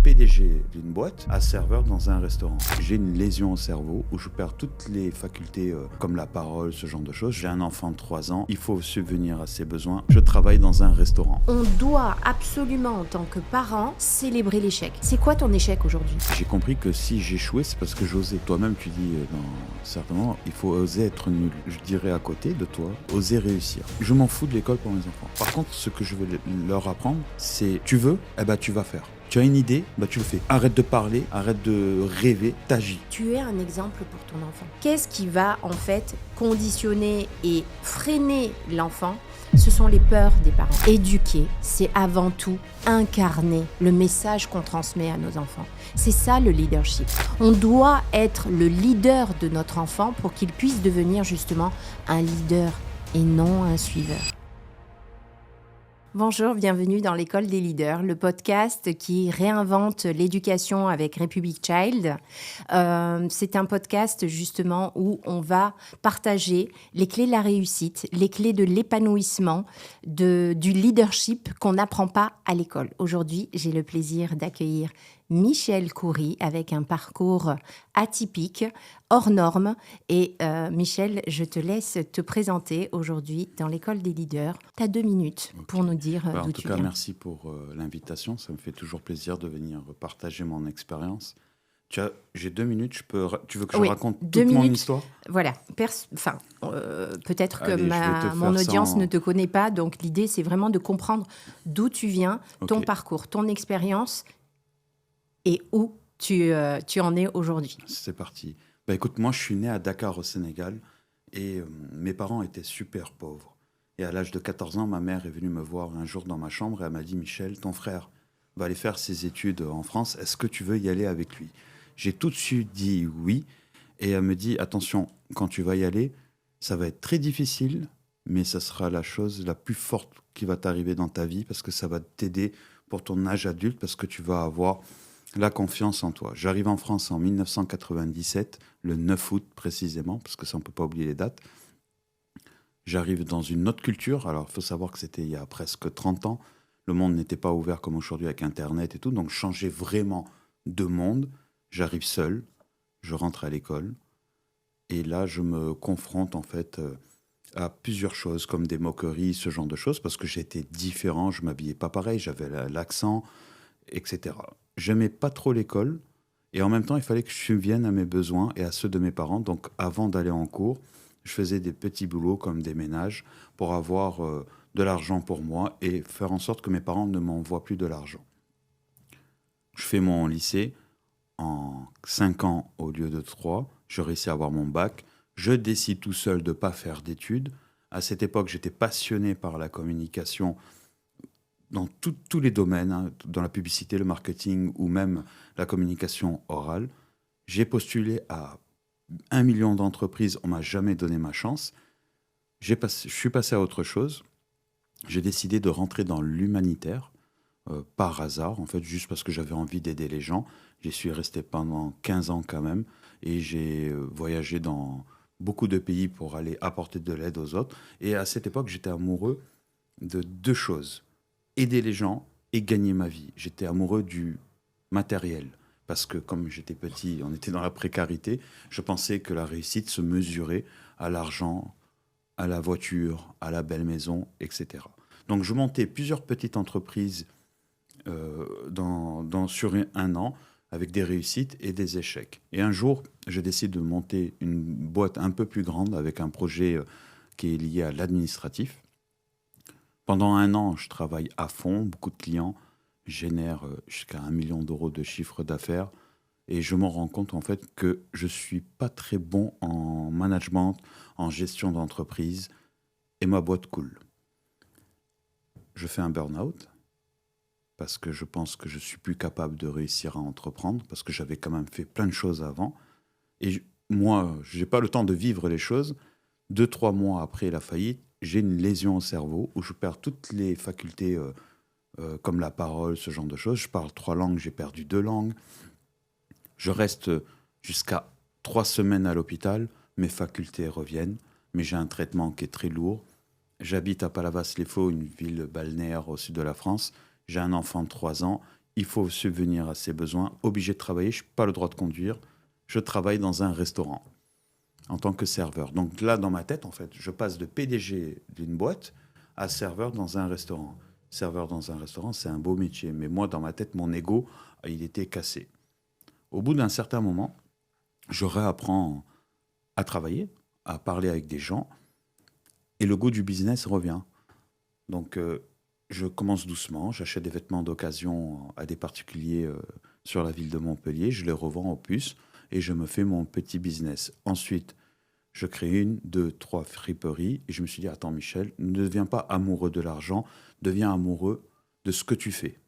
PDG d'une boîte à serveur dans un restaurant. J'ai une lésion au cerveau où je perds toutes les facultés comme la parole, ce genre de choses. J'ai un enfant de 3 ans, il faut subvenir à ses besoins. Je travaille dans un restaurant. On doit absolument, en tant que parent, célébrer l'échec. C'est quoi ton échec aujourd'hui ? J'ai compris que si j'échouais, c'est parce que j'osais. Toi-même, tu dis certainement, il faut oser être nul. Je dirais à côté de toi, oser réussir. Je m'en fous de l'école pour mes enfants. Par contre, ce que je veux leur apprendre, c'est tu veux, tu vas faire. Tu as une idée, tu le fais. Arrête de parler, arrête de rêver, t'agis. Tu es un exemple pour ton enfant. Qu'est-ce qui va en fait conditionner et freiner l'enfant ? Ce sont les peurs des parents. Éduquer, c'est avant tout incarner le message qu'on transmet à nos enfants. C'est ça le leadership. On doit être le leader de notre enfant pour qu'il puisse devenir justement un leader et non un suiveur. Bonjour, bienvenue dans l'École des leaders, le podcast qui réinvente l'éducation avec Republic Child. C'est un podcast justement où on va partager les clés de la réussite, les clés de l'épanouissement, du leadership qu'on n'apprend pas à l'école. Aujourd'hui, j'ai le plaisir d'accueillir Michel Khoury avec un parcours atypique, hors norme. Et Michel, je te laisse te présenter aujourd'hui dans l'École des leaders. Tu as 2 minutes pour nous dire d'où tu viens. En tout cas, merci pour l'invitation. Ça me fait toujours plaisir de venir partager mon expérience. J'ai 2 minutes. Tu veux que je raconte toute mon histoire ? Voilà. Peut-être que mon audience ne te connaît pas. Donc, l'idée, c'est vraiment de comprendre d'où tu viens, ton parcours, ton expérience et où tu en es aujourd'hui. C'est parti. Écoute, moi, je suis né à Dakar, au Sénégal, et mes parents étaient super pauvres. Et à l'âge de 14 ans, ma mère est venue me voir un jour dans ma chambre et elle m'a dit « Michel, ton frère va aller faire ses études en France. Est-ce que tu veux y aller avec lui ?» J'ai tout de suite dit oui. Et elle me dit « Attention, quand tu vas y aller, ça va être très difficile, mais ça sera la chose la plus forte qui va t'arriver dans ta vie parce que ça va t'aider pour ton âge adulte parce que tu vas avoir la confiance en toi. » J'arrive en France en 1997, le 9 août précisément, parce que ça, on ne peut pas oublier les dates. J'arrive dans une autre culture. Alors, il faut savoir que c'était il y a presque 30 ans. Le monde n'était pas ouvert comme aujourd'hui avec Internet et tout. Donc, je changeais vraiment de monde. J'arrive seul. Je rentre à l'école. Et là, je me confronte en fait à plusieurs choses, comme des moqueries, ce genre de choses, parce que j'étais différent. Je ne m'habillais pas pareil. J'avais l'accent, etc. J'aimais pas trop l'école. Et en même temps, il fallait que je subvienne à mes besoins et à ceux de mes parents. Donc, avant d'aller en cours, je faisais des petits boulots comme des ménages pour avoir de l'argent pour moi et faire en sorte que mes parents ne m'envoient plus de l'argent. Je fais mon lycée en 5 ans au lieu de 3. Je réussis à avoir mon bac. Je décide tout seul de ne pas faire d'études. À cette époque, j'étais passionné par la communication dans tous les domaines, dans la publicité, le marketing ou même la communication orale. J'ai postulé à 1 million d'entreprises, on ne m'a jamais donné ma chance. Je suis passé à autre chose. J'ai décidé de rentrer dans l'humanitaire, par hasard, en fait, juste parce que j'avais envie d'aider les gens. J'y suis resté pendant 15 ans quand même, et j'ai voyagé dans beaucoup de pays pour aller apporter de l'aide aux autres. Et à cette époque, j'étais amoureux de 2 choses. Aider les gens et gagner ma vie. J'étais amoureux du matériel. Parce que comme j'étais petit, on était dans la précarité, je pensais que la réussite se mesurait à l'argent, à la voiture, à la belle maison, etc. Donc je montais plusieurs petites entreprises sur 1 an, avec des réussites et des échecs. Et un jour, je décide de monter une boîte un peu plus grande, avec un projet qui est lié à l'administratif. Pendant 1 an, je travaille à fond, beaucoup de clients, génère jusqu'à 1 million d'euros de chiffre d'affaires. Et je me rends compte en fait que je ne suis pas très bon en management, en gestion d'entreprise, et ma boîte coule. Je fais un burn-out parce que je pense que je ne suis plus capable de réussir à entreprendre, parce que j'avais quand même fait plein de choses avant. Et moi, je n'ai pas le temps de vivre les choses. 2-3 mois après la faillite, j'ai une lésion au cerveau où je perds toutes les facultés comme la parole, ce genre de choses. Je parle 3 langues, j'ai perdu 2 langues. Je reste jusqu'à 3 semaines à l'hôpital. Mes facultés reviennent, mais j'ai un traitement qui est très lourd. J'habite à Palavas-les-Faux, une ville balnéaire au sud de la France. J'ai un enfant de 3 ans. il faut subvenir à ses besoins, obligé de travailler, je n'ai pas le droit de conduire, je travaille dans un restaurant en tant que serveur. Donc là, dans ma tête, en fait, je passe de PDG d'une boîte à serveur dans un restaurant. Serveur dans un restaurant, c'est un beau métier, mais moi, dans ma tête, mon ego, il était cassé. Au bout d'un certain moment, je réapprends à travailler, à parler avec des gens, et le goût du business revient. Donc, je commence doucement, j'achète des vêtements d'occasion à des particuliers sur la ville de Montpellier, je les revends aux puces et je me fais mon petit business. Ensuite, je crée 1, 2, 3 friperies et je me suis dit, attends Michel, ne deviens pas amoureux de l'argent, deviens amoureux de ce que tu fais.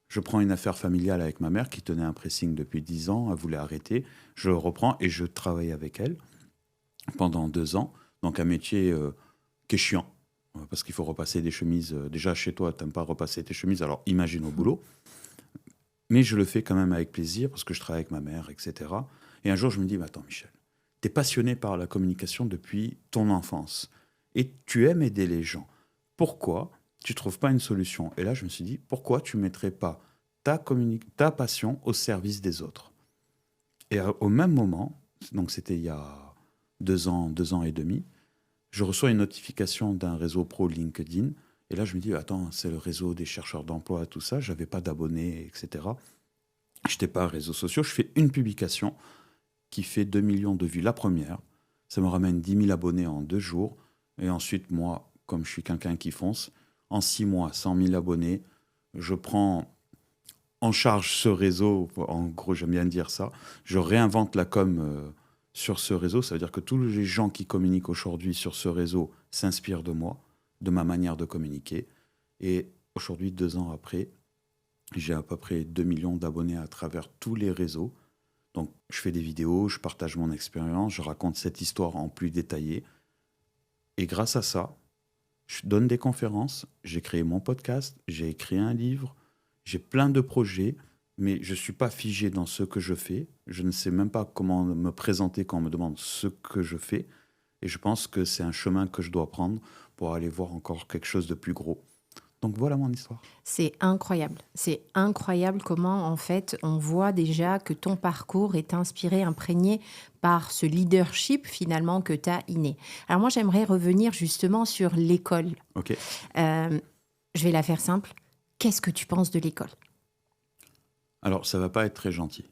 Je prends une affaire familiale avec ma mère qui tenait un pressing depuis 10 ans, elle voulait arrêter, je le reprends et je travaille avec elle pendant 2 ans. Donc un métier qui est chiant, parce qu'il faut repasser des chemises. Déjà, chez toi, tu n'aimes pas repasser tes chemises, alors imagine au boulot. Mais je le fais quand même avec plaisir, parce que je travaille avec ma mère, etc. Et un jour, je me dis, mais attends, Michel, tu es passionné par la communication depuis ton enfance, et tu aimes aider les gens. Pourquoi tu ne trouves pas une solution? Et là, je me suis dit, pourquoi tu ne mettrais pas ta passion au service des autres? Et au même moment, donc c'était il y a 2 ans et demi, je reçois une notification d'un réseau pro LinkedIn. Et là, je me dis, attends, c'est le réseau des chercheurs d'emploi, tout ça. Je n'avais pas d'abonnés, etc. Je n'étais pas réseaux sociaux. Je fais une publication qui fait 2 millions de vues. La première, ça me ramène 10 000 abonnés en 2 jours. Et ensuite, moi, comme je suis quelqu'un qui fonce, en 6 mois, 100 000 abonnés, je prends en charge ce réseau. En gros, j'aime bien dire ça. Je réinvente la com sur ce réseau. Ça veut dire que tous les gens qui communiquent aujourd'hui sur ce réseau s'inspirent de moi, de ma manière de communiquer. Et aujourd'hui, 2 ans après, j'ai à peu près 2 millions d'abonnés à travers tous les réseaux. Donc, je fais des vidéos, je partage mon expérience, je raconte cette histoire en plus détaillé. Et grâce à ça, je donne des conférences, j'ai créé mon podcast, j'ai écrit un livre, j'ai plein de projets, mais je ne suis pas figé dans ce que je fais. Je ne sais même pas comment me présenter quand on me demande ce que je fais. Et je pense que c'est un chemin que je dois prendre pour aller voir encore quelque chose de plus gros. Donc voilà mon histoire. C'est incroyable. C'est incroyable comment, en fait, on voit déjà que ton parcours est inspiré, imprégné par ce leadership, finalement, que tu as inné. Alors moi, j'aimerais revenir justement sur l'école. Ok. Je vais la faire simple. Qu'est-ce que tu penses de l'école? Alors, ça ne va pas être très gentil.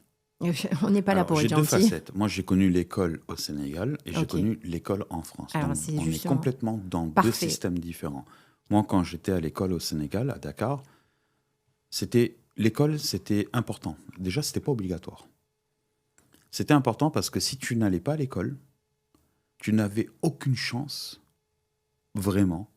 On n'est pas là pour être gentil. J'ai 2 facettes. Moi, j'ai connu l'école au Sénégal et j'ai Ok. connu l'école en France. Alors, Donc, c'est on est justement complètement dans 2 parfait. systèmes différents. Moi, quand j'étais à l'école au Sénégal, à Dakar, l'école, c'était important. Déjà, ce n'était pas obligatoire. C'était important parce que si tu n'allais pas à l'école, tu n'avais aucune chance, vraiment,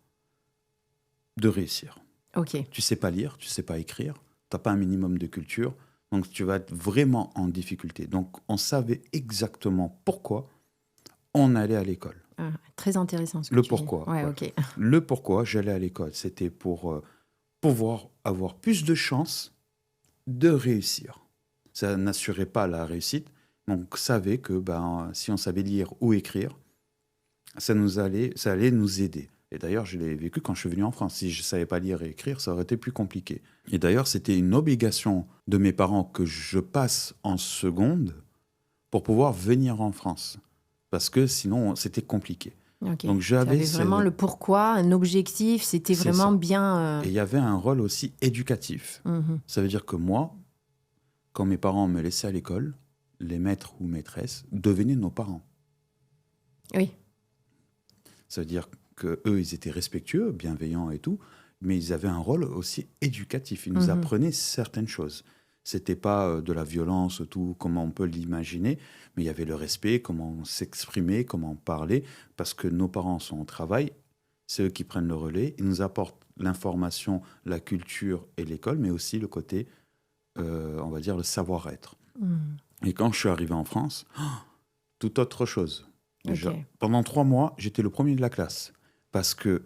de réussir. Ok. Tu ne sais pas lire, tu ne sais pas écrire, tu n'as pas un minimum de culture, donc tu vas être vraiment en difficulté. Donc, on savait exactement pourquoi on allait à l'école. Ah, très intéressant ce que Le tu pourquoi. dis. Ouais, Voilà. ok. Le pourquoi j'allais à l'école, c'était pour pouvoir avoir plus de chances de réussir. Ça n'assurait pas la réussite, donc on savait que si on savait lire ou écrire, ça allait nous aider. Et d'ailleurs, je l'ai vécu quand je suis venu en France. Si je ne savais pas lire et écrire, ça aurait été plus compliqué. Et d'ailleurs, c'était une obligation de mes parents que je passe en seconde pour pouvoir venir en France. Parce que sinon, c'était compliqué. Okay. Donc, j'avais vraiment le pourquoi, un objectif, c'était vraiment ça. bien... Et il y avait un rôle aussi éducatif. Ça veut dire que moi, quand mes parents me laissaient à l'école, les maîtres ou maîtresses devenaient nos parents. Oui. Ça veut dire qu'eux, ils étaient respectueux, bienveillants et tout, mais ils avaient un rôle aussi éducatif. Ils nous apprenaient certaines choses. C'était pas de la violence, tout, comme on peut l'imaginer, mais il y avait le respect, comment s'exprimer, comment parler, parce que nos parents sont au travail, c'est eux qui prennent le relais, ils nous apportent l'information, la culture et l'école, mais aussi le côté, on va dire, le savoir-être. Et quand je suis arrivé en France, tout autre chose. Déjà, pendant 3 mois, j'étais le premier de la classe. Parce que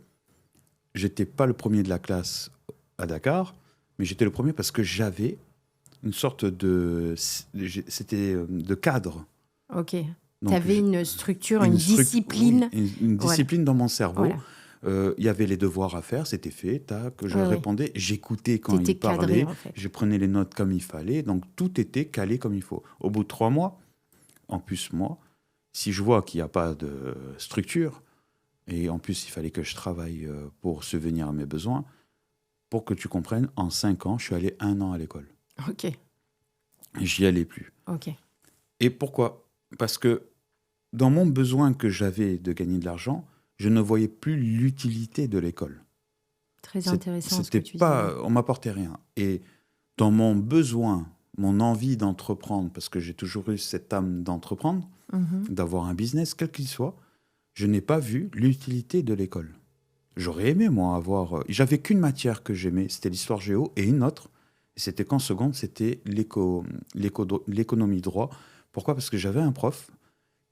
j'étais pas le premier de la classe à Dakar, mais j'étais le premier parce que j'avais une sorte de cadre. Ok. Tu avais une structure, une discipline. Une discipline dans mon cerveau. Voilà. Il y avait les devoirs à faire, c'était fait, tac, je Ouais, ouais. répondais, j'écoutais quand T'étais il parlait, cadré, en fait. je prenais les notes comme il fallait, donc tout était calé comme il faut. Au bout de 3 mois, en plus moi, si je vois qu'il n'y a pas de structure, et en plus il fallait que je travaille pour subvenir à mes besoins, pour que tu comprennes, en 5 ans, je suis allé 1 an à l'école. Ok, J'y allais plus. ok. Et pourquoi? Parce que dans mon besoin que j'avais de gagner de l'argent, je ne voyais plus l'utilité de l'école. Très intéressant ce que C'était tu dis. Ouais. pas, on m'apportait rien. Et dans mon besoin, mon envie d'entreprendre, parce que j'ai toujours eu cette âme d'entreprendre, Mhm. d'avoir un business, quel qu'il soit, je n'ai pas vu l'utilité de l'école. J'aurais aimé, moi, avoir... J'avais qu'une matière que j'aimais, c'était l'histoire géo, et une autre, et c'était qu'en seconde, c'était l'économie droit. Pourquoi? Parce que j'avais un prof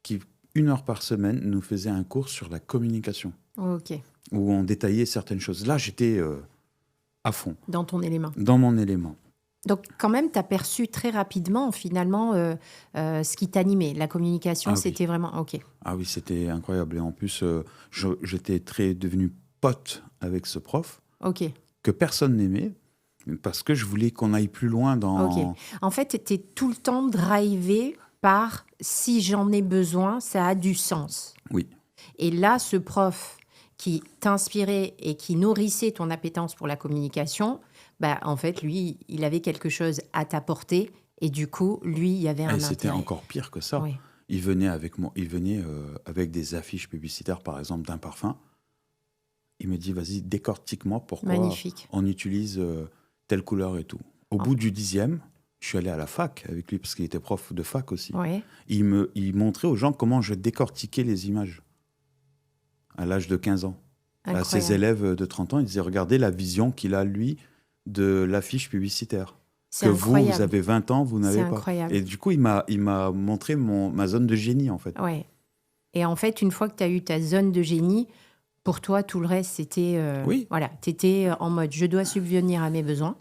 qui, 1 heure par semaine, nous faisait un cours sur la communication, Ok, où on détaillait certaines choses. Là, j'étais à fond, dans ton élément. dans mon élément. Donc, quand même, tu as perçu très rapidement, finalement, ce qui t'animait. La communication, Ah oui. c'était vraiment... Ok, Ah oui, c'était incroyable. Et en plus, j'étais devenu pote avec ce prof, ok, que personne n'aimait, parce que je voulais qu'on aille plus loin dans... ok. En fait, tu es tout le temps drivé par si j'en ai besoin, ça a du sens. Oui, Et là, ce prof qui t'inspirait et qui nourrissait ton appétence pour la communication, bah, en fait, lui, il avait quelque chose à t'apporter. Et du coup, lui, il y avait et un c'était intérêt. encore pire que ça. Oui. Il venait avec moi, il venait avec des affiches publicitaires, par exemple, d'un parfum. Il me dit, vas-y, décortique-moi pourquoi Magnifique. on utilise telle couleur et tout. Au Oh. bout du 10e, je suis allé à la fac avec lui, parce qu'il était prof de fac aussi. Ouais. Il montrait aux gens comment je décortiquais les images à l'âge de 15 ans. À ses Incroyable. élèves de 30 ans, il disait, regardez la vision qu'il a, lui, de l'affiche publicitaire. C'est Que incroyable. vous avez 20 ans, vous n'avez C'est pas. incroyable. Et du coup, il m'a montré ma zone de génie, en fait. Ouais. Et en fait, une fois que tu as eu ta zone de génie, pour toi, tout le reste, c'était... Oui. Voilà, tu étais en mode, je dois subvenir à mes besoins.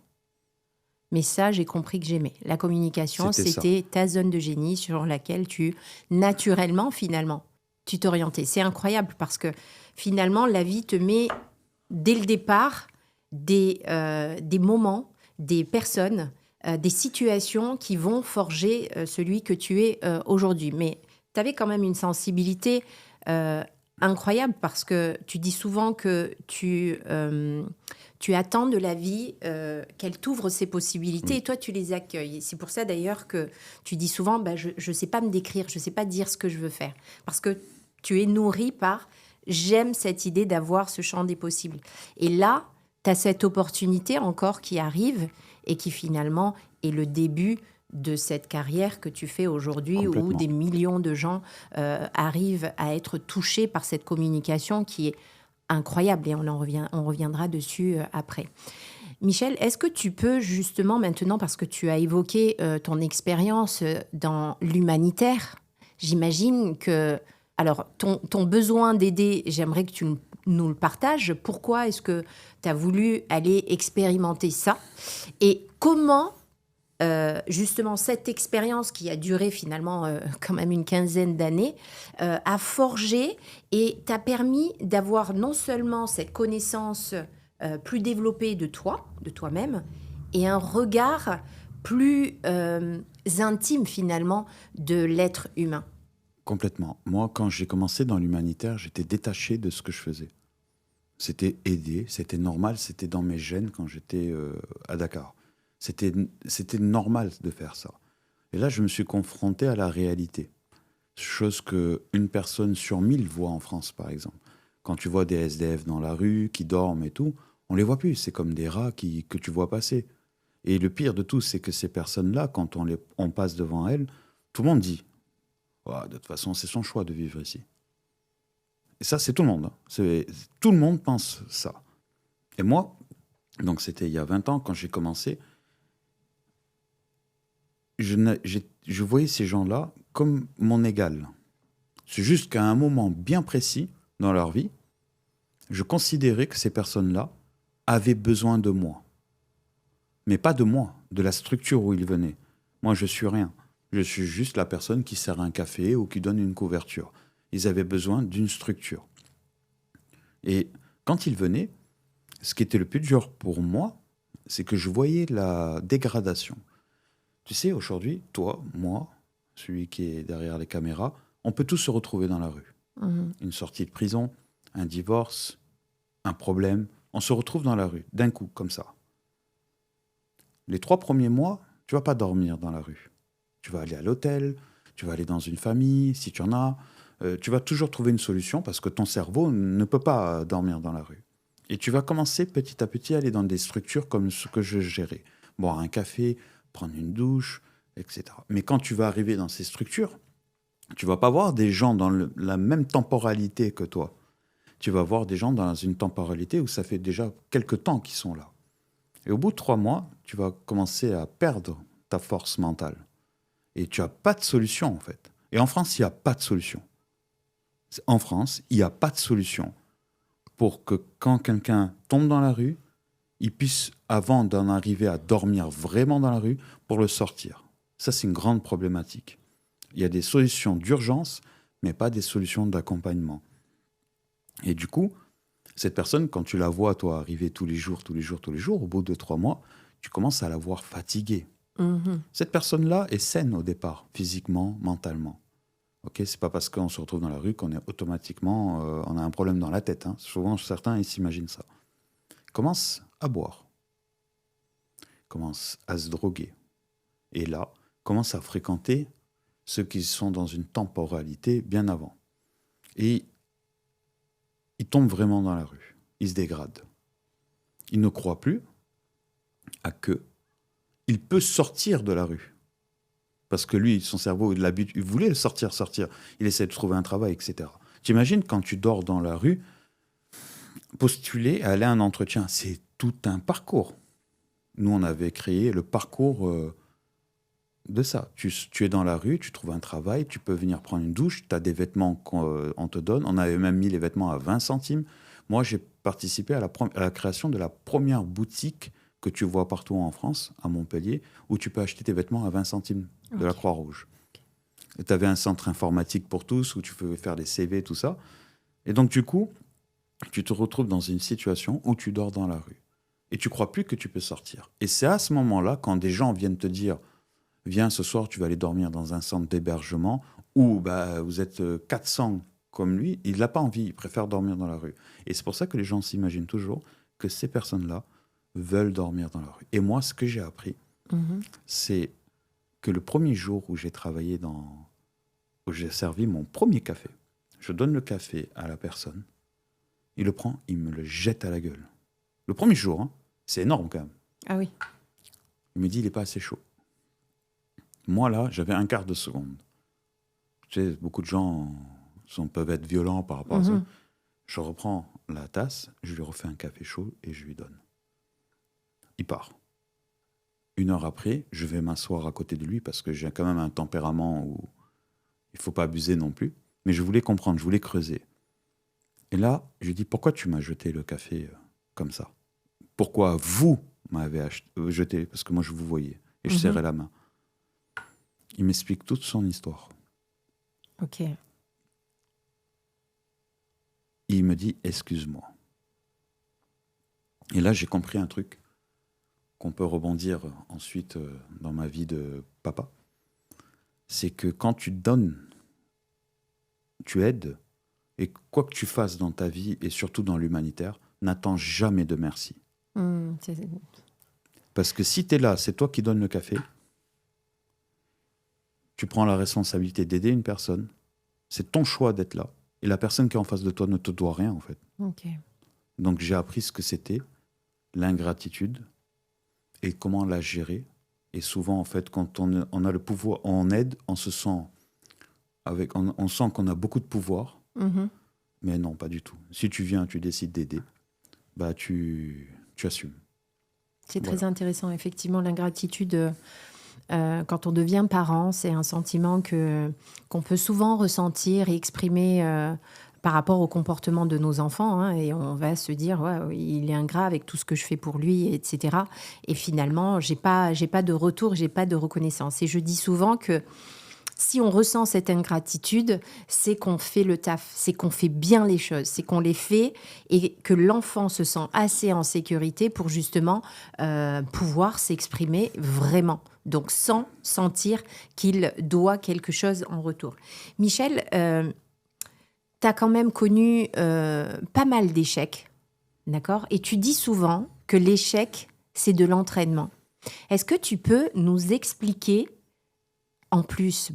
Mais ça, j'ai compris que j'aimais. La communication, C'était c'était ta zone de génie sur laquelle tu, naturellement, finalement, tu t'orientais. C'est incroyable parce que, finalement, la vie te met, dès le départ, des moments, des personnes, des situations qui vont forger celui que tu es aujourd'hui. Mais tu avais quand même une sensibilité incroyable parce que tu dis souvent que tu attends de la vie qu'elle t'ouvre ses possibilités Oui. et toi, tu les accueilles. Et c'est pour ça d'ailleurs que tu dis souvent, bah, je ne sais pas me décrire, je ne sais pas dire ce que je veux faire. Parce que tu es nourri par, j'aime cette idée d'avoir ce champ des possibles. Et là, tu as cette opportunité encore qui arrive et qui finalement est le début de cette carrière que tu fais aujourd'hui où Complètement. des millions de gens arrivent à être touchés par cette communication qui est incroyable et on reviendra dessus après. Michel, est-ce que tu peux justement maintenant, parce que tu as évoqué ton expérience dans l'humanitaire, j'imagine que, alors ton besoin d'aider, j'aimerais que tu nous le partages. Pourquoi est-ce que tu as voulu aller expérimenter ça? Et comment justement, cette expérience qui a duré finalement quand même une quinzaine d'années a forgé et t'a permis d'avoir non seulement cette connaissance plus développée de toi, de toi-même, et un regard plus intime finalement de l'être humain. Complètement. Moi, quand j'ai commencé dans l'humanitaire, j'étais détaché de ce que je faisais. C'était aider, c'était normal, c'était dans mes gènes quand j'étais à Dakar. C'était normal de faire ça. Et là, je me suis confronté à la réalité. Chose qu'une personne sur 1000 voit en France, par exemple. Quand tu vois des SDF dans la rue, qui dorment et tout, on les voit plus. C'est comme des rats que tu vois passer. Et le pire de tout, c'est que ces personnes-là, quand on passe devant elles, tout le monde dit oh, de toute façon, c'est son choix de vivre ici. Et ça, c'est tout le monde. Hein. Tout le monde pense ça. Et moi, donc c'était il y a 20 ans, quand j'ai commencé, je voyais ces gens-là comme mon égal. C'est juste qu'à un moment bien précis dans leur vie, je considérais que ces personnes-là avaient besoin de moi. Mais pas de moi, de la structure où ils venaient. Moi, je suis rien. Je suis juste la personne qui sert un café ou qui donne une couverture. Ils avaient besoin d'une structure. Et quand il venait, ce qui était le plus dur pour moi, c'est que je voyais la dégradation. Tu sais, aujourd'hui, toi, moi, celui qui est derrière les caméras, on peut tous se retrouver dans la rue. Une sortie de prison, un divorce, un problème, on se retrouve dans la rue, d'un coup, comme ça. Les 3 premiers mois, tu vas pas dormir dans la rue. Tu vas aller à l'hôtel, tu vas aller dans une famille, si tu en as. Tu vas toujours trouver une solution parce que ton cerveau ne peut pas dormir dans la rue. Et tu vas commencer petit à petit à aller dans des structures comme ce que je gérais. Boire un café, prendre une douche, etc. Mais quand tu vas arriver dans ces structures, tu vas pas voir des gens dans la même temporalité que toi. Tu vas voir des gens dans une temporalité où ça fait déjà quelques temps qu'ils sont là. Et au bout de 3 mois, tu vas commencer à perdre ta force mentale. Et tu n'as pas de solution, en fait. Et en France, il n'y a pas de solution. En France, il n'y a pas de solution pour que quand quelqu'un tombe dans la rue, il puisse, avant d'en arriver à dormir vraiment dans la rue, pour le sortir. Ça, c'est une grande problématique. Il y a des solutions d'urgence, mais pas des solutions d'accompagnement. Et du coup, cette personne, quand tu la vois, toi, arriver tous les jours, au bout de 3 mois, tu commences à la voir fatiguée. Cette personne-là est saine au départ, physiquement, mentalement. Okay, c'est pas parce qu'on se retrouve dans la rue qu'on est automatiquement, on a un problème dans la tête. Hein. Souvent, certains, ils s'imaginent ça. Commence à boire. Commence à se droguer. Et là, commence à fréquenter ceux qui sont dans une temporalité bien avant. Et il tombe vraiment dans la rue. Il se dégrade. Il ne croit plus à que il peut sortir de la rue. Parce que lui, son cerveau, il voulait sortir. Il essaie de trouver un travail, etc. T'imagines quand tu dors dans la rue, postuler, aller à un entretien, c'est tout un parcours. Nous, on avait créé le parcours de ça. Tu es dans la rue, tu trouves un travail, tu peux venir prendre une douche, tu as des vêtements qu'on te donne. On avait même mis les vêtements à 20 centimes. Moi, j'ai participé à la création de la première boutique que tu vois partout en France, à Montpellier, où tu peux acheter tes vêtements à 20 centimes de la Croix-Rouge. Tu avais un centre informatique pour tous, où tu pouvais faire des CV, tout ça. Et donc, du coup, tu te retrouves dans une situation où tu dors dans la rue. Et tu crois plus que tu peux sortir. Et c'est à ce moment-là, quand des gens viennent te dire « Viens, ce soir, tu vas aller dormir dans un centre d'hébergement » ou bah, « Vous êtes 400 comme lui », il n'a pas envie, il préfère dormir dans la rue. Et c'est pour ça que les gens s'imaginent toujours que ces personnes-là veulent dormir dans la rue. Et moi, ce que j'ai appris, c'est que le premier jour où j'ai travaillé où j'ai servi mon premier café, je donne le café à la personne, il le prend, il me le jette à la gueule. Le premier jour, hein, c'est énorme quand même. Ah oui. Il me dit, il n'est pas assez chaud. Moi, là, j'avais un quart de seconde. Tu sais, beaucoup de gens peuvent être violents par rapport à ça. Je reprends la tasse, je lui refais un café chaud et je lui donne. Il part. 1 heure après, je vais m'asseoir à côté de lui parce que j'ai quand même un tempérament où il ne faut pas abuser non plus. Mais je voulais comprendre, je voulais creuser. Et là, je lui dis, pourquoi tu m'as jeté le café comme ça ? Pourquoi vous m'avez jeté ? Parce que moi, je vous voyais. Et je serrais la main. Il m'explique toute son histoire. Ok. Et il me dit, excuse-moi. Et là, j'ai compris un truc qu'on peut rebondir ensuite dans ma vie de papa. C'est que quand tu donnes, tu aides, et quoi que tu fasses dans ta vie, et surtout dans l'humanitaire, n'attends jamais de merci. Parce que si tu es là, c'est toi qui donnes le café, tu prends la responsabilité d'aider une personne, c'est ton choix d'être là, et la personne qui est en face de toi ne te doit rien, en fait. Okay. Donc j'ai appris ce que c'était, l'ingratitude, et comment la gérer. Et souvent, en fait, quand on a le pouvoir, on aide, on se sent on sent qu'on a beaucoup de pouvoir, mais non, pas du tout. Si tu viens, tu décides d'aider, bah tu assumes. C'est très intéressant, effectivement, l'ingratitude. Quand on devient parent, c'est un sentiment qu'on peut souvent ressentir et exprimer par rapport au comportement de nos enfants. Hein, et on va se dire, ouais, il est ingrat avec tout ce que je fais pour lui, etc. Et finalement, j'ai pas de retour, j'ai pas de reconnaissance. Et je dis souvent que si on ressent cette ingratitude, c'est qu'on fait le taf, c'est qu'on fait bien les choses, c'est qu'on les fait et que l'enfant se sent assez en sécurité pour justement pouvoir s'exprimer vraiment. Donc, sans sentir qu'il doit quelque chose en retour. Michel, tu as quand même connu pas mal d'échecs, d'accord ? Et tu dis souvent que l'échec, c'est de l'entraînement. Est-ce que tu peux nous expliquer, en plus,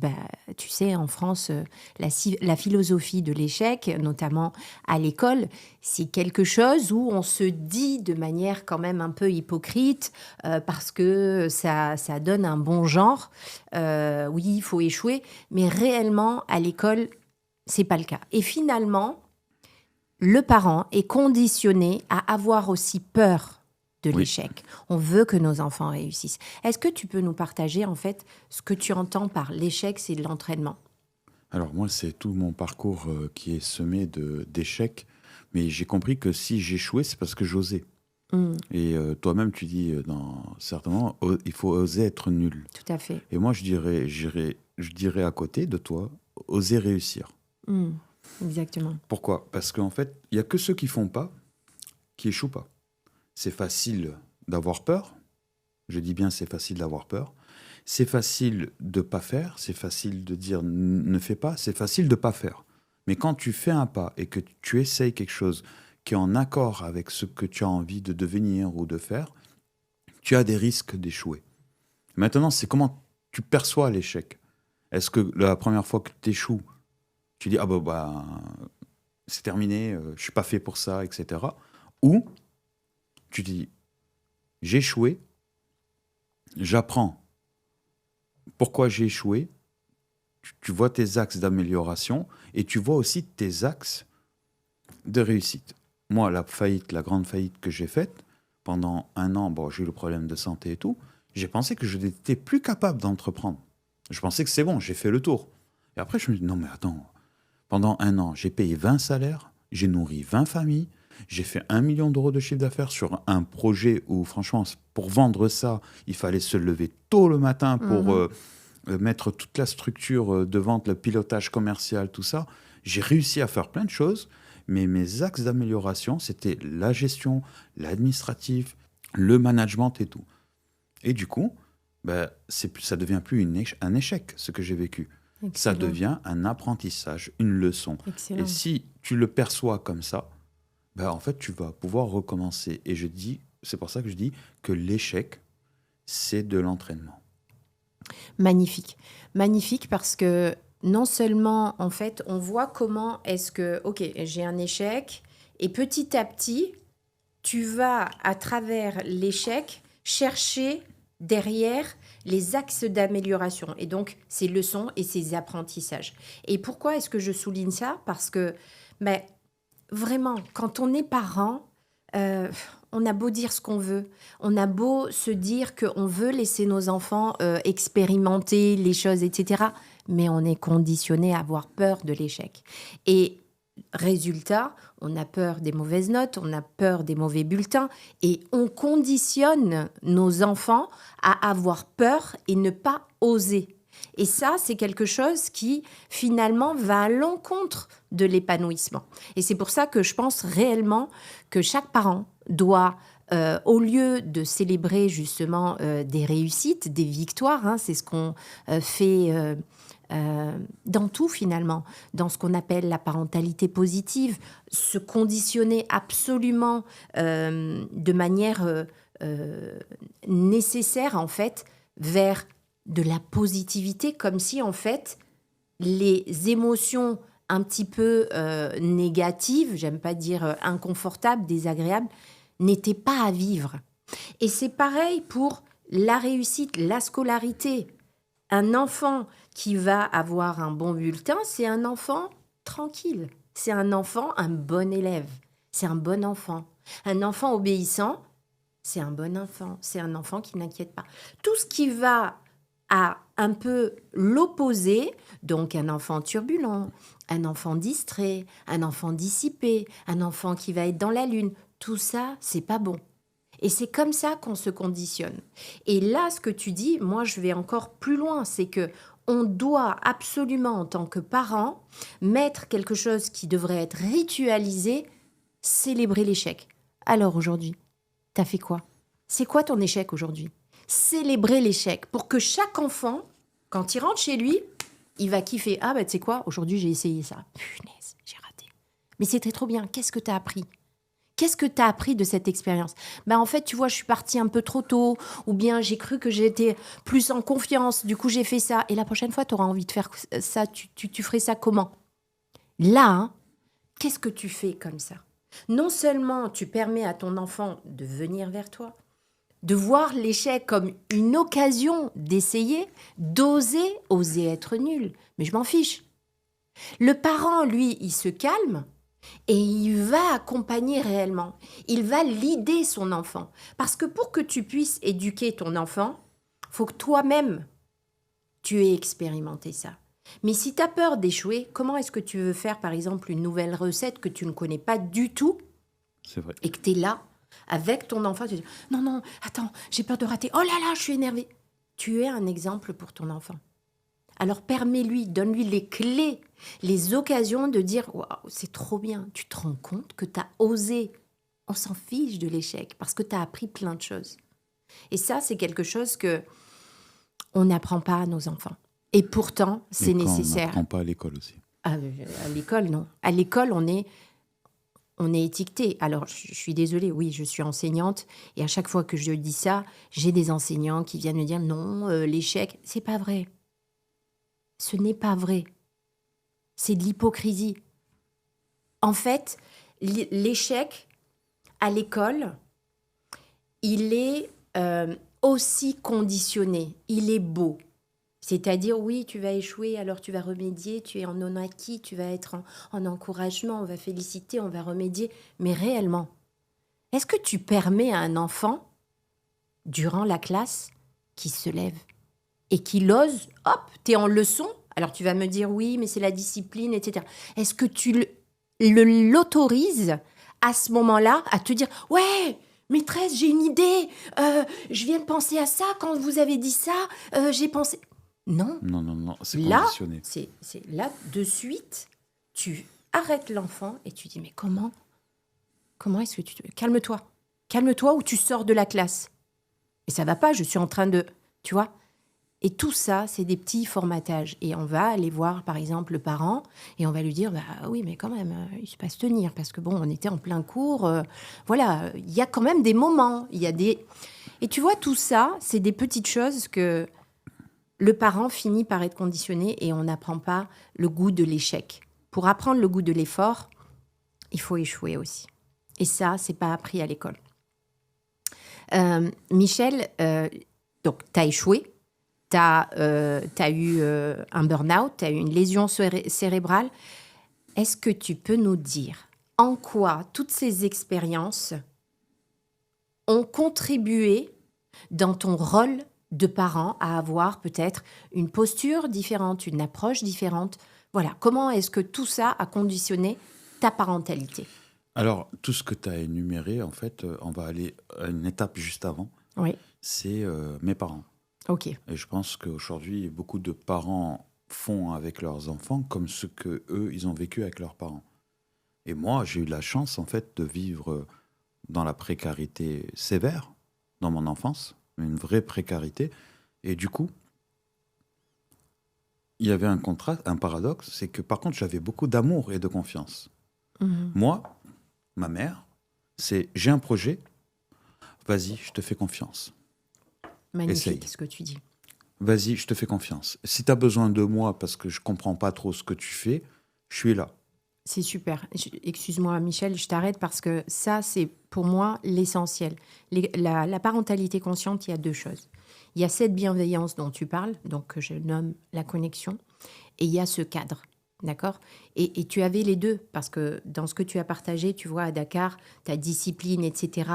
tu sais, en France, la philosophie de l'échec, notamment à l'école, c'est quelque chose où on se dit de manière quand même un peu hypocrite parce que ça donne un bon genre. Oui, il faut échouer, mais réellement, à l'école, c'est pas le cas. Et finalement, le parent est conditionné à avoir aussi peur de l'échec. On veut que nos enfants réussissent. Est-ce que tu peux nous partager, en fait, ce que tu entends par l'échec, c'est de l'entraînement ? Alors moi, c'est tout mon parcours qui est semé d'échecs. Mais j'ai compris que si j'échouais, c'est parce que j'osais. Et toi-même, tu dis, certainement, il faut oser être nul. Tout à fait. Et moi, je dirais à côté de toi, oser réussir. Exactement. Pourquoi ? Parce qu'en fait, il n'y a que ceux qui font pas, qui échouent pas. C'est facile d'avoir peur. Je dis bien c'est facile d'avoir peur. C'est facile de pas faire. C'est facile de dire ne fais pas. C'est facile de pas faire. Mais quand tu fais un pas et que tu essayes quelque chose qui est en accord avec ce que tu as envie de devenir ou de faire, tu as des risques d'échouer. Maintenant, c'est comment tu perçois l'échec. Est-ce que la première fois que tu échoues, tu dis « Ah c'est terminé, je ne suis pas fait pour ça, etc. » Ou tu dis « J'ai échoué, j'apprends pourquoi j'ai échoué, tu vois tes axes d'amélioration et tu vois aussi tes axes de réussite. » Moi, la grande faillite que j'ai faite, pendant 1 an, j'ai eu le problème de santé et tout, j'ai pensé que je n'étais plus capable d'entreprendre. Je pensais que c'est bon, j'ai fait le tour. Et après, je me dis, non mais attends, pendant 1 an, j'ai payé 20 salaires, j'ai nourri 20 familles, j'ai fait 1 million d'euros de chiffre d'affaires sur un projet où, franchement, pour vendre ça, il fallait se lever tôt le matin pour mettre toute la structure de vente, le pilotage commercial, tout ça. J'ai réussi à faire plein de choses, mais mes axes d'amélioration, c'était la gestion, l'administratif, le management et tout. Et du coup, ça devient plus un échec, ce que j'ai vécu. Excellent. Ça devient un apprentissage, une leçon. Excellent. Et si tu le perçois comme ça, en fait, tu vas pouvoir recommencer. Et c'est pour ça que je dis que l'échec, c'est de l'entraînement. Magnifique. Magnifique parce que non seulement, en fait, on voit comment est-ce que, OK, j'ai un échec, et petit à petit, tu vas, à travers l'échec, chercher derrière les axes d'amélioration, et donc ces leçons et ces apprentissages. Et pourquoi est-ce que je souligne ça ? Parce que, vraiment, quand on est parent, on a beau dire ce qu'on veut, on a beau se dire qu'on veut laisser nos enfants expérimenter les choses, etc., mais on est conditionné à avoir peur de l'échec. Et résultat, on a peur des mauvaises notes, on a peur des mauvais bulletins, et on conditionne nos enfants à avoir peur et ne pas oser. Et ça, c'est quelque chose qui, finalement, va à l'encontre de l'épanouissement. Et c'est pour ça que je pense réellement que chaque parent doit, au lieu de célébrer justement des réussites, des victoires, c'est ce qu'on fait dans tout finalement, dans ce qu'on appelle la parentalité positive, se conditionner absolument de manière nécessaire en fait vers de la positivité, comme si en fait les émotions un petit peu négatives, j'aime pas dire inconfortables, désagréables, n'étaient pas à vivre. Et c'est pareil pour la réussite, la scolarité. Un enfant qui va avoir un bon bulletin, c'est un enfant tranquille. C'est un enfant, un bon élève. C'est un bon enfant. Un enfant obéissant, c'est un bon enfant. C'est un enfant qui n'inquiète pas. Tout ce qui va à un peu l'opposé, donc un enfant turbulent, un enfant distrait, un enfant dissipé, un enfant qui va être dans la lune, tout ça, c'est pas bon. Et c'est comme ça qu'on se conditionne. Et là, ce que tu dis, moi, je vais encore plus loin, c'est que on doit absolument, en tant que parent, mettre quelque chose qui devrait être ritualisé, célébrer l'échec. Alors aujourd'hui, t'as fait quoi? C'est quoi ton échec aujourd'hui? Célébrer l'échec pour que chaque enfant, quand il rentre chez lui, il va kiffer. Ah bah tu sais quoi? Aujourd'hui, j'ai essayé ça. Punaise, j'ai raté. Mais c'était trop bien. Qu'est-ce que t'as appris? Qu'est-ce que tu as appris de cette expérience? En fait, tu vois, je suis partie un peu trop tôt, ou bien j'ai cru que j'étais plus en confiance, du coup j'ai fait ça. Et la prochaine fois, tu auras envie de faire ça, tu ferais ça comment? Là, hein, qu'est-ce que tu fais comme ça? Non seulement tu permets à ton enfant de venir vers toi, de voir l'échec comme une occasion d'essayer, oser être nul. Mais je m'en fiche. Le parent, lui, il se calme. Et il va accompagner réellement. Il va leader son enfant. Parce que pour que tu puisses éduquer ton enfant, il faut que toi-même, tu aies expérimenté ça. Mais si tu as peur d'échouer, comment est-ce que tu veux faire, par exemple, une nouvelle recette que tu ne connais pas du tout C'est vrai. et que tu es là avec ton enfant, tu dis « Non, non, attends, j'ai peur de rater. Oh là là, je suis énervée. » Tu es un exemple pour ton enfant. Alors permets-lui, donne-lui les clés, les occasions de dire « Waouh, c'est trop bien, tu te rends compte que tu as osé. » On s'en fiche de l'échec parce que tu as appris plein de choses. Et ça, c'est quelque chose que on n'apprend pas à nos enfants. Et pourtant, c'est Et quand nécessaire. on n'apprend pas à l'école aussi. À l'école, non. À l'école, on est étiqueté. Alors, je suis désolée, oui, je suis enseignante. Et à chaque fois que je dis ça, j'ai des enseignants qui viennent me dire « Non, l'échec, c'est pas vrai. » Ce n'est pas vrai. C'est de l'hypocrisie. En fait, l'échec à l'école, il est aussi conditionné. Il est beau. C'est-à-dire, oui, tu vas échouer, alors tu vas remédier, tu es en non-acquis, tu vas être en encouragement, on va féliciter, on va remédier. Mais réellement, est-ce que tu permets à un enfant, durant la classe, qui se lève et qu'il ose, hop, t'es en leçon, alors tu vas me dire oui, mais c'est la discipline, etc. Est-ce que tu l'autorises à ce moment-là à te dire ouais, maîtresse, j'ai une idée, je viens de penser à ça quand vous avez dit ça, j'ai pensé. Non. Non, c'est Là, conditionné. c'est là, de suite, tu arrêtes l'enfant et tu dis mais comment est-ce que tu calme-toi ou tu sors de la classe. Et ça va pas, je suis en train de, tu vois. Et tout ça, c'est des petits formatages. Et on va aller voir, par exemple, le parent et on va lui dire, bah oui, mais quand même, il se passe tenir parce que bon, on était en plein cours. Voilà, il y a quand même des moments. Il y a des. Et tu vois, tout ça, c'est des petites choses que le parent finit par être conditionné et on n'apprend pas le goût de l'échec. Pour apprendre le goût de l'effort, il faut échouer aussi. Et ça, c'est pas appris à l'école. Michel, donc, tu as échoué. Tu as eu un burn-out, tu as eu une lésion cérébrale. Est-ce que tu peux nous dire en quoi toutes ces expériences ont contribué dans ton rôle de parent à avoir peut-être une posture différente, une approche différente? Voilà, comment est-ce que tout ça a conditionné ta parentalité? Alors, tout ce que tu as énuméré, en fait, on va aller à une étape juste avant. Oui. C'est mes parents. Ok. Et je pense qu'aujourd'hui, beaucoup de parents font avec leurs enfants comme ce que eux ils ont vécu avec leurs parents. Et moi, j'ai eu la chance, en fait, de vivre dans la précarité sévère dans mon enfance, une vraie précarité. Et du coup, il y avait un contraste, un paradoxe, c'est que par contre, j'avais beaucoup d'amour et de confiance. Moi, ma mère, c'est j'ai un projet, vas-y, je te fais confiance. Magnifique, Essaye. ce que tu dis. Vas-y, je te fais confiance. Si tu as besoin de moi parce que je comprends pas trop ce que tu fais, je suis là. C'est super. Excuse-moi, Michel, je t'arrête parce que ça, c'est pour moi l'essentiel. La parentalité consciente, il y a deux choses. Il y a cette bienveillance dont tu parles, donc que je nomme la connexion, et il y a ce cadre, d'accord ? Et tu avais les deux, parce que dans ce que tu as partagé, tu vois, à Dakar, ta discipline, etc.,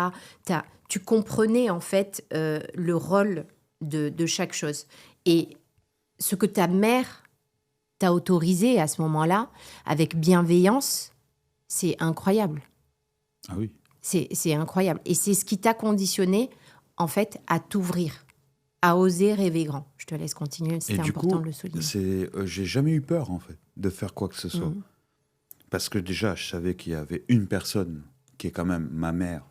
tu comprenais en fait le rôle de chaque chose. Et ce que ta mère t'a autorisé à ce moment-là, avec bienveillance, c'est incroyable. Ah oui. C'est incroyable. Et c'est ce qui t'a conditionné, en fait, à t'ouvrir, à oser rêver grand. Je te laisse continuer. C'était Et du important coup, de le souligner. j'ai jamais eu peur, en fait, de faire quoi que ce soit. Parce que déjà, je savais qu'il y avait une personne, qui est quand même ma mère,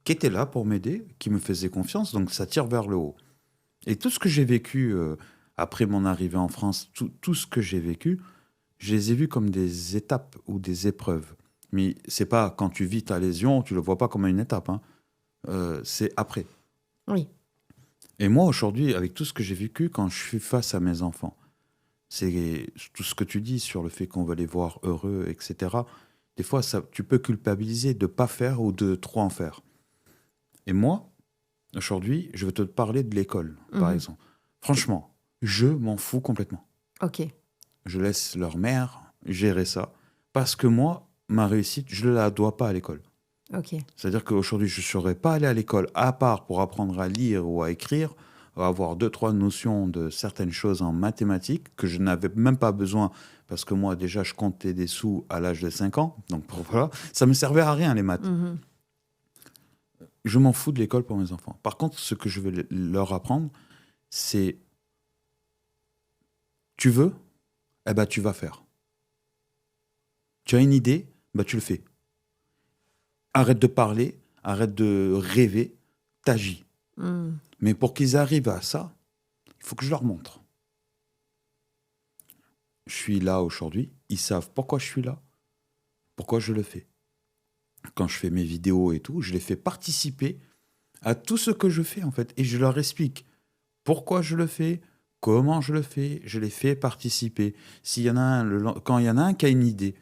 qui était là pour m'aider, qui me faisait confiance, donc ça tire vers le haut. Et tout ce que j'ai vécu après mon arrivée en France, tout ce que j'ai vécu, je les ai vus comme des étapes ou des épreuves. Mais c'est pas quand tu vis ta lésion, tu le vois pas comme une étape, hein. C'est après. Oui. Et moi, aujourd'hui, avec tout ce que j'ai vécu, quand je suis face à mes enfants, c'est tout ce que tu dis sur le fait qu'on va les voir heureux, etc. Des fois, tu peux culpabiliser de ne pas faire ou de trop en faire. Et moi, aujourd'hui, je veux te parler de l'école, par exemple. Franchement, je m'en fous complètement. Ok. Je laisse leur mère gérer ça. Parce que moi, ma réussite, je ne la dois pas à l'école. Ok. C'est-à-dire qu'aujourd'hui, je ne serais pas allé à l'école, à part pour apprendre à lire ou à écrire, avoir 2-3 notions de certaines choses en mathématiques que je n'avais même pas besoin, parce que moi, déjà, je comptais des sous à l'âge de 5 ans. Donc, voilà, ça ne me servait à rien, les maths. Je m'en fous de l'école pour mes enfants. Par contre, ce que je vais leur apprendre, c'est tu veux, eh ben, tu vas faire. Tu as une idée, ben, tu le fais. Arrête de parler, arrête de rêver, t'agis. Mais pour qu'ils arrivent à ça, il faut que je leur montre. Je suis là aujourd'hui, ils savent pourquoi je suis là, pourquoi je le fais. Quand je fais mes vidéos et tout, je les fais participer à tout ce que je fais en fait. Et je leur explique pourquoi je le fais, comment je le fais, je les fais participer. S'il y en a un, quand il y en a un qui a une idée,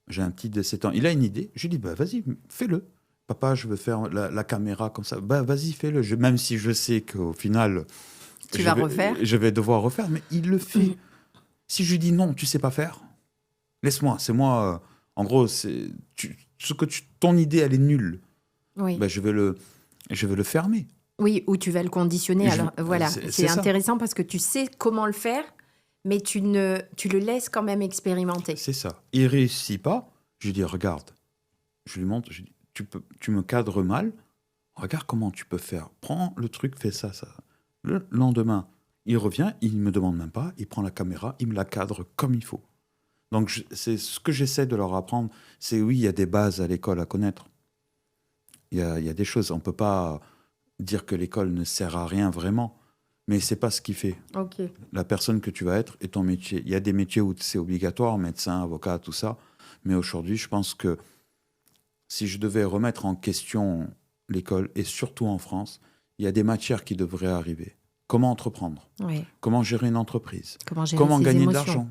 j'ai un petit de 7 ans, il a une idée, je lui dis bah, vas-y, fais-le. Papa, je veux faire la caméra comme ça. Bah, vas-y, fais-le. Même si je sais qu'au final, je vais devoir refaire, mais il le fait. Si je lui dis non, tu sais pas faire, laisse-moi. C'est moi. En gros, ton idée, elle est nulle. Oui. Ben, je vais le fermer. Oui, ou tu vas le conditionner. Alors voilà, c'est intéressant parce que tu sais comment le faire, mais tu le laisses quand même expérimenter. C'est ça. Il réussit pas. Je lui dis regarde. Je lui montre. Je lui dis, tu me cadres mal. Regarde comment tu peux faire. Prends le truc, fais ça, ça. Le lendemain, il revient, il me demande même pas. Il prend la caméra, il me la cadre comme il faut. Donc c'est ce que j'essaie de leur apprendre. C'est oui, il y a des bases à l'école à connaître. Il y a des choses. On peut pas dire que l'école ne sert à rien vraiment, mais c'est pas ce qui fait. Okay. La personne que tu vas être et ton métier. Il y a des métiers où c'est obligatoire, médecin, avocat, tout ça. Mais aujourd'hui, je pense que si je devais remettre en question l'école, et surtout en France, il y a des matières qui devraient arriver. Comment entreprendre ? Oui. Comment gérer une entreprise ? Comment gagner de l'argent ?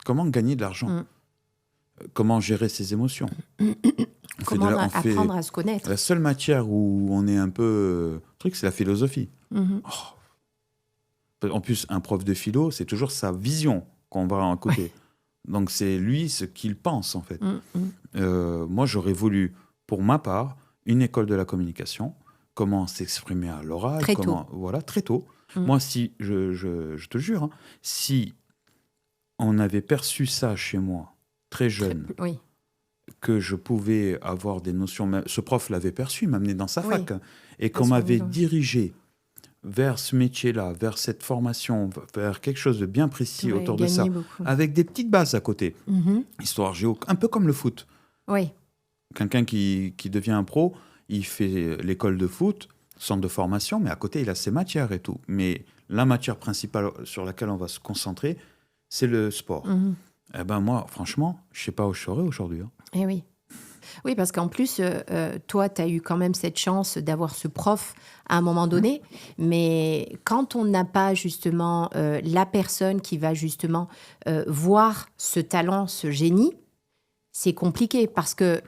Comment gagner de l'argent ? Comment gérer ses émotions ? Comment apprendre à se connaître ? La seule matière où on est un peu... truc, c'est la philosophie. En plus, un prof de philo, c'est toujours sa vision qu'on va écouter. Donc, c'est lui ce qu'il pense, en fait. Moi, j'aurais voulu, pour ma part, une école de la communication, comment s'exprimer à l'oral. Très tôt. Voilà, très tôt. Moi, si, je te jure, hein, si on avait perçu ça chez moi, très jeune, que je pouvais avoir des notions... Ce prof l'avait perçu, il m'a amené dans sa fac. Et qu'on m'avait dirigé vers ce métier-là, vers cette formation, vers quelque chose de bien précis autour de ça, avec des petites bases à côté. Histoire géo, un peu comme le foot. Oui. Quelqu'un qui devient un pro, il fait l'école de foot, centre de formation, mais à côté, il a ses matières et tout. Mais la matière principale sur laquelle on va se concentrer, c'est le sport. Eh ben moi, franchement, je ne sais pas où je serais aujourd'hui. Hein. Eh oui. Oui, parce qu'en plus, toi, tu as eu quand même cette chance d'avoir ce prof à un moment donné. Mais quand on n'a pas justement la personne qui va justement voir ce talent, ce génie, c'est compliqué parce que,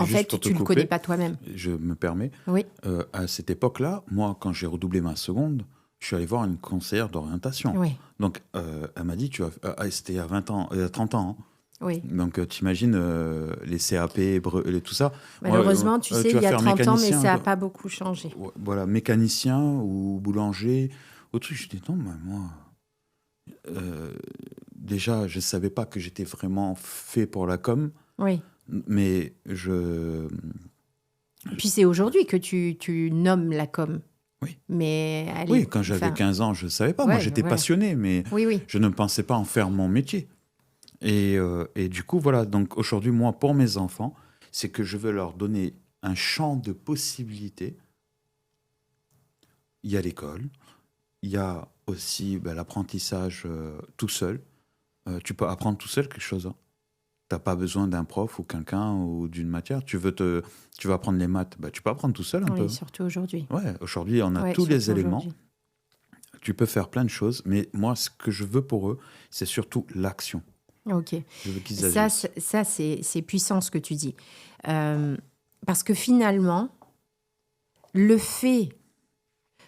en fait, tu ne le connais pas toi-même. Je me permets. Oui. À cette époque-là, moi, quand j'ai redoublé ma seconde, je suis allé voir une conseillère d'orientation. Oui. Donc, elle m'a dit, c'était à 30 ans. Hein. Oui. Donc, t'imagines les CAP, tout ça. Malheureusement, tu sais, il y a 30 ans, mais ça n'a pas beaucoup changé. Voilà, mécanicien ou boulanger. Autre truc, je dis non, mais moi, déjà, je ne savais pas que j'étais vraiment fait pour la com. Oui. Mais Puis c'est aujourd'hui que tu nommes la com. Oui. Mais Oui, quand j'avais 15 ans, je ne savais pas. Moi, j'étais passionné, mais oui. je ne pensais pas en faire mon métier. Et du coup, voilà. Donc aujourd'hui, moi, pour mes enfants, c'est que je veux leur donner un champ de possibilités. Il y a l'école, il y a aussi l'apprentissage tout seul. Tu peux apprendre tout seul quelque chose. Hein. Tu n'as pas besoin d'un prof ou quelqu'un ou d'une matière. Tu veux apprendre les maths, tu peux apprendre tout seul un peu. Oui, surtout aujourd'hui. Ouais, aujourd'hui, on a tous les éléments. Tu peux faire plein de choses, mais moi, ce que je veux pour eux, c'est surtout l'action. Ok. Je veux qu'ils agissent. Ça c'est puissant ce que tu dis. Parce que finalement, le fait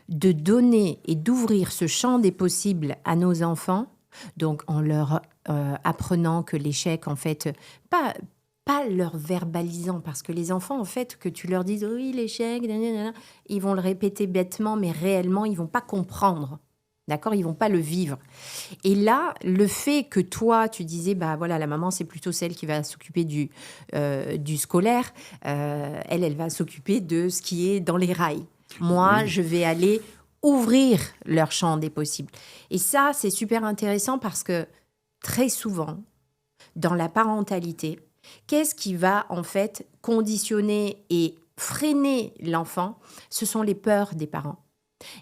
de donner et d'ouvrir ce champ des possibles à nos enfants, donc en leur apprenant que l'échec, en fait, pas leur verbalisant, parce que les enfants, en fait, que tu leur dises « oui, l'échec », ils vont le répéter bêtement, mais réellement, ils ne vont pas comprendre. D'accord ? Ils ne vont pas le vivre. Et là, le fait que toi, tu disais, la maman, c'est plutôt celle qui va s'occuper du scolaire. Elle va s'occuper de ce qui est dans les rails. Moi, je vais aller ouvrir leur champ des possibles. Et ça, c'est super intéressant parce que très souvent, dans la parentalité, qu'est-ce qui va en fait conditionner et freiner l'enfant ? Ce sont les peurs des parents.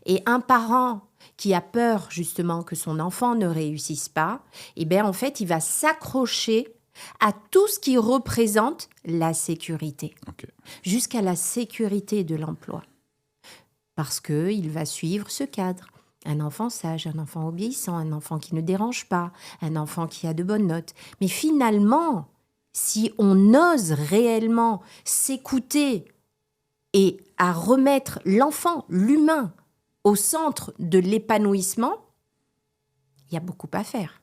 Et un parent qui a peur justement que son enfant ne réussisse pas, en fait, il va s'accrocher à tout ce qui représente la sécurité, jusqu'à la sécurité de l'emploi. Parce qu'il va suivre ce cadre. Un enfant sage, un enfant obéissant, un enfant qui ne dérange pas, un enfant qui a de bonnes notes. Mais finalement, si on ose réellement s'écouter et à remettre l'enfant, l'humain, au centre de l'épanouissement, il y a beaucoup à faire.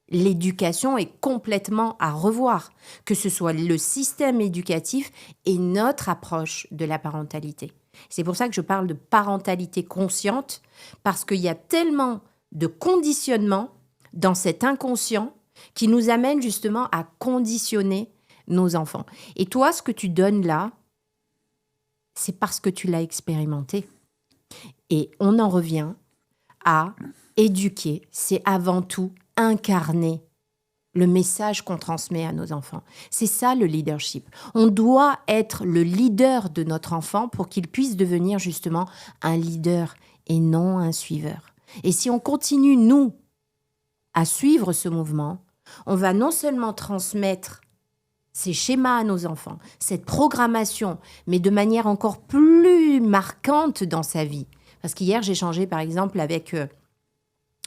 L'éducation est complètement à revoir, que ce soit le système éducatif et notre approche de la parentalité. C'est pour ça que je parle de parentalité consciente, parce qu'il y a tellement de conditionnements dans cet inconscient qui nous amène justement à conditionner nos enfants. Et toi, ce que tu donnes là, c'est parce que tu l'as expérimenté. Et on en revient à éduquer, c'est avant tout incarner le message qu'on transmet à nos enfants. C'est ça le leadership. On doit être le leader de notre enfant pour qu'il puisse devenir justement un leader et non un suiveur. Et si on continue, nous, à suivre ce mouvement, on va non seulement transmettre ces schémas à nos enfants, cette programmation, mais de manière encore plus marquante dans sa vie. Parce qu'hier, j'ai échangé par exemple avec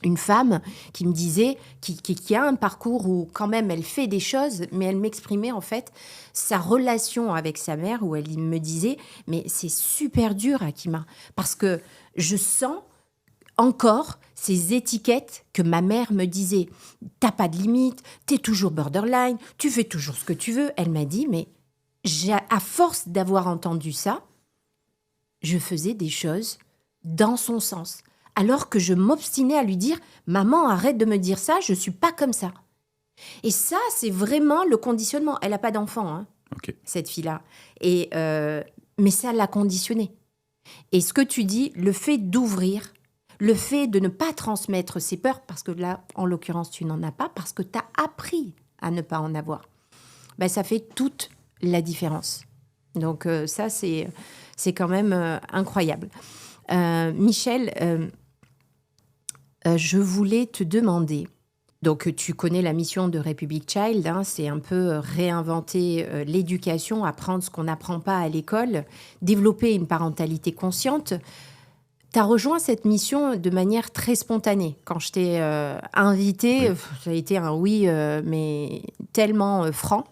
une femme qui me disait, qui a un parcours où quand même elle fait des choses, mais elle m'exprimait en fait sa relation avec sa mère, où elle me disait, mais c'est super dur Hakima, parce que je sens encore ces étiquettes que ma mère me disait. T'as pas de limite, t'es toujours borderline, tu fais toujours ce que tu veux. Elle m'a dit, mais à force d'avoir entendu ça, je faisais des choses dans son sens. Alors que je m'obstinais à lui dire « Maman, arrête de me dire ça, je ne suis pas comme ça. » Et ça, c'est vraiment le conditionnement. Elle n'a pas d'enfant, cette fille-là. Mais ça l'a conditionnée. Et ce que tu dis, le fait d'ouvrir, le fait de ne pas transmettre ses peurs, parce que là, en l'occurrence, tu n'en as pas, parce que tu as appris à ne pas en avoir, ça fait toute la différence. Donc ça, c'est quand même incroyable. Michel, je voulais te demander, donc tu connais la mission de Republic Child, c'est un peu réinventer l'éducation, apprendre ce qu'on n'apprend pas à l'école, développer une parentalité consciente. Tu as rejoint cette mission de manière très spontanée. Quand je t'ai invitée, ça a été un oui, mais tellement franc.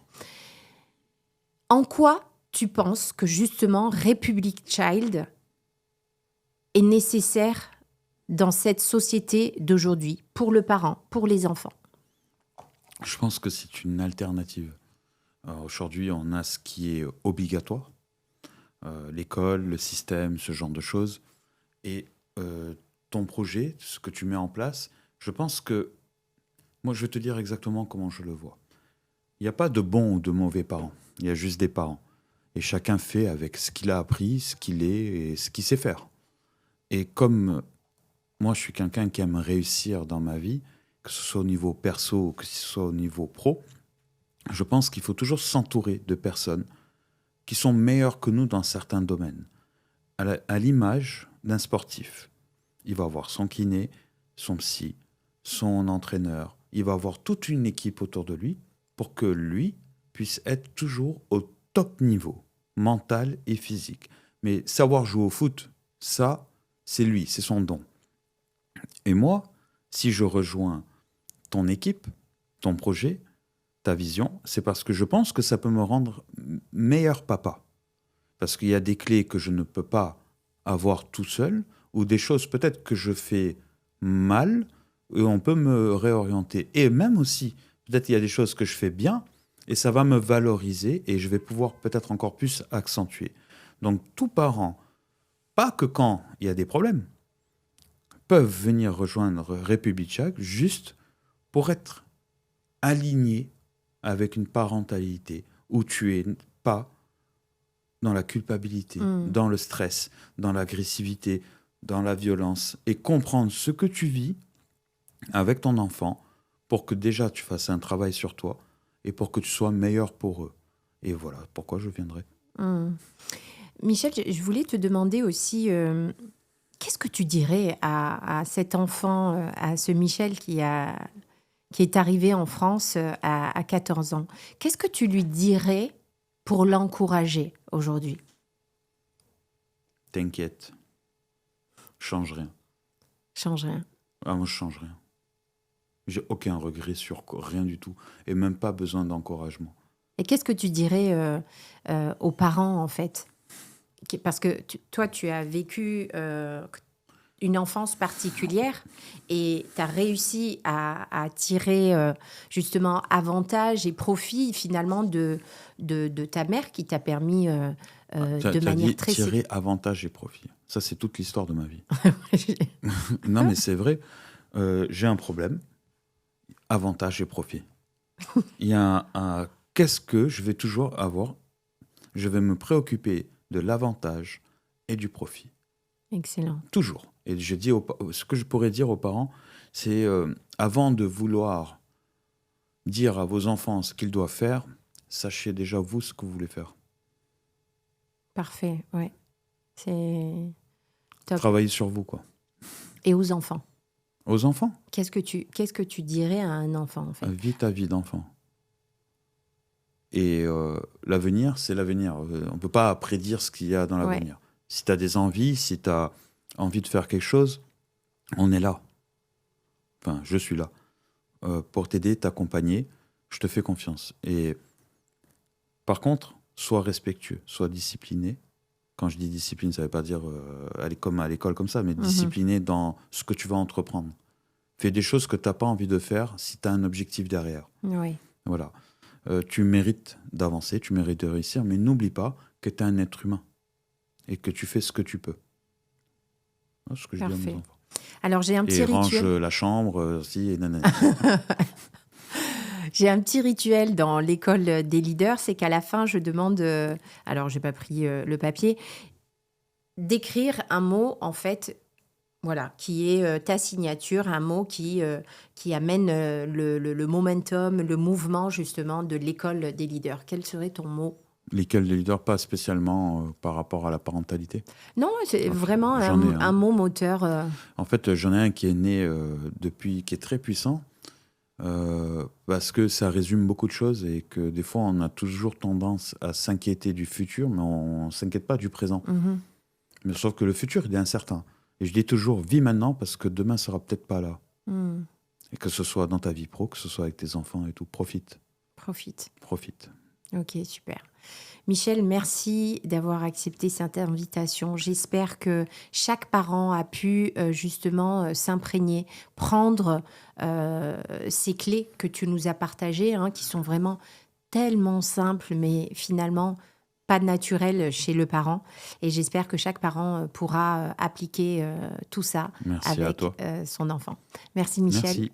En quoi tu penses que justement Republic Child est nécessaire dans cette société d'aujourd'hui, pour le parent, pour les enfants? Je pense que c'est une alternative. Aujourd'hui, on a ce qui est obligatoire, l'école, le système, ce genre de choses. Et ton projet, ce que tu mets en place, je pense que... Moi, je vais te dire exactement comment je le vois. Il n'y a pas de bons ou de mauvais parents. Il y a juste des parents. Et chacun fait avec ce qu'il a appris, ce qu'il est et ce qu'il sait faire. Et comme moi, je suis quelqu'un qui aime réussir dans ma vie, que ce soit au niveau perso ou que ce soit au niveau pro, je pense qu'il faut toujours s'entourer de personnes qui sont meilleures que nous dans certains domaines. À l'image d'un sportif, il va avoir son kiné, son psy, son entraîneur, il va avoir toute une équipe autour de lui pour que lui puisse être toujours au top niveau, mental et physique. Mais savoir jouer au foot, ça, c'est lui, c'est son don. Et moi, si je rejoins ton équipe, ton projet, ta vision, c'est parce que je pense que ça peut me rendre meilleur papa. Parce qu'il y a des clés que je ne peux pas avoir tout seul, ou des choses peut-être que je fais mal, et on peut me réorienter. Et même aussi, peut-être il y a des choses que je fais bien, et ça va me valoriser, et je vais pouvoir peut-être encore plus accentuer. Donc, tout parent, pas que quand il y a des problèmes, peuvent venir rejoindre République Tchèque juste pour être alignés avec une parentalité où tu es pas dans la culpabilité, dans le stress, dans l'agressivité, dans la violence, et comprendre ce que tu vis avec ton enfant pour que déjà tu fasses un travail sur toi et pour que tu sois meilleur pour eux. Et voilà pourquoi je viendrai. Michel, je voulais te demander aussi, qu'est-ce que tu dirais à cet enfant, à ce Michel qui est arrivé en France à 14 ans? Qu'est-ce que tu lui dirais pour l'encourager aujourd'hui? T'inquiète, change rien. Change rien. Ah, moi, je change rien. J'ai aucun regret sur rien du tout. Et même pas besoin d'encouragement. Et qu'est-ce que tu dirais aux parents, en fait? Parce que toi, tu as vécu une enfance particulière et tu as réussi à tirer justement avantage et profit finalement de ta mère qui t'a permis de manière très... tirer avantage et profit. Ça, c'est toute l'histoire de ma vie. Non, mais c'est vrai. J'ai un problème. Avantage et profit. Il y a qu'est-ce que je vais toujours avoir? Je vais me préoccuper de l'avantage et du profit. Excellent. Toujours. Et je dis ce que je pourrais dire aux parents, c'est avant de vouloir dire à vos enfants ce qu'ils doivent faire, sachez déjà vous ce que vous voulez faire. Parfait, ouais. C'est top. Travaillez sur vous, quoi. Et aux enfants? Aux enfants? Qu'est-ce que tu dirais à un enfant, en fait? Vis ta vie d'enfant. Et l'avenir, c'est l'avenir. On ne peut pas prédire ce qu'il y a dans l'avenir. Ouais. Si tu as des envies, si tu as envie de faire quelque chose, on est là. Enfin, je suis là. Pour t'aider, t'accompagner, je te fais confiance. Et par contre, sois respectueux, sois discipliné. Quand je dis discipline, ça ne veut pas dire aller comme à l'école comme ça, mais discipliné dans ce que tu vas entreprendre. Fais des choses que tu n'as pas envie de faire si tu as un objectif derrière. Oui. Voilà. Tu mérites d'avancer, tu mérites de réussir, mais n'oublie pas que tu es un être humain et que tu fais ce que tu peux. C'est ce que je dis à mes enfants. Alors, j'ai un petit rituel. Range la chambre aussi, et nanana. J'ai un petit rituel dans l'école des leaders, c'est qu'à la fin, je demande, alors je n'ai pas pris le papier, d'écrire un mot, en fait, voilà, qui est ta signature, un mot qui amène le momentum, le mouvement, justement, de l'école des leaders. Quel serait ton mot? L'école des leaders, pas spécialement par rapport à la parentalité. Non, c'est vraiment un mot moteur. En fait, j'en ai un qui est né depuis, qui est très puissant, parce que ça résume beaucoup de choses et que des fois, on a toujours tendance à s'inquiéter du futur, mais on ne s'inquiète pas du présent. Mais sauf que le futur, il est incertain. Et je dis toujours, vis maintenant, parce que demain ne sera peut-être pas là. Et que ce soit dans ta vie pro, que ce soit avec tes enfants et tout, profite. Profite. Ok, super. Michel, merci d'avoir accepté cette invitation. J'espère que chaque parent a pu justement s'imprégner, prendre ces clés que tu nous as partagées, qui sont vraiment tellement simples, mais finalement pas naturelles chez le parent. Et j'espère que chaque parent pourra appliquer tout ça avec son enfant. Merci Michel. Merci.